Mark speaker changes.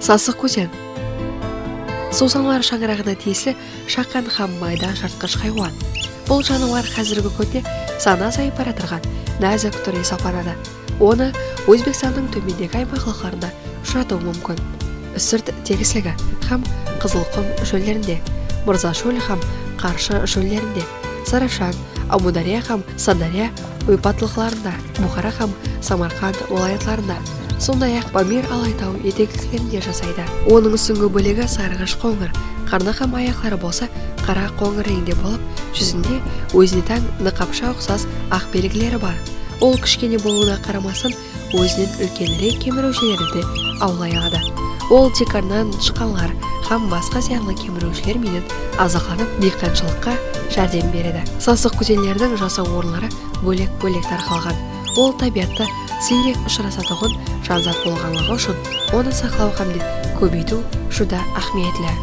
Speaker 1: Сасық көзен. Сусанлар шаңырағына тиесілі шаққан һәм майда жыртқыш хайуан. Бұл жануар қазіргі күнде сана сайып бара тұрған нәзік түрі сапарады. Оны Өзбекстанның төмендегі аймақтарында ұшырату мүмкін. Үстірт тегіслігі һәм Қызылқұм шөлдерінде, Мырзашөл һәм Қаршы шөлдерінде, Сарашан, Амудария һәм Сырдария ойпатлықларында, Бұхара һәм Самарқанд уалаятларында, сондай-ақ Памир Алайтау етекшілерінде жасайды. Оның сүңгі бөлігі сарғыш қоңыр, қарны һәм аяқлары болса қара қоңыр реңде болып, жүзінде өзіне тән нықапша ұқсас ақ белгілері бар. Ол кішкене болуына қарамасын, өзінен үлкенірек кемірушілерді аулай алады. Ол текарнан шыққанлар һәм басқа зиянлы кемірушілер менен азықланып диқаншылыққа жәрдем береді. Сасық көзенлердің жасау орынлары бөлек-бөлек тарқалған. Ол табиатта сирек ұшырасатығын жанзат болғанлығы үшін оны сақлау һәм көбейту шуда ахметлі.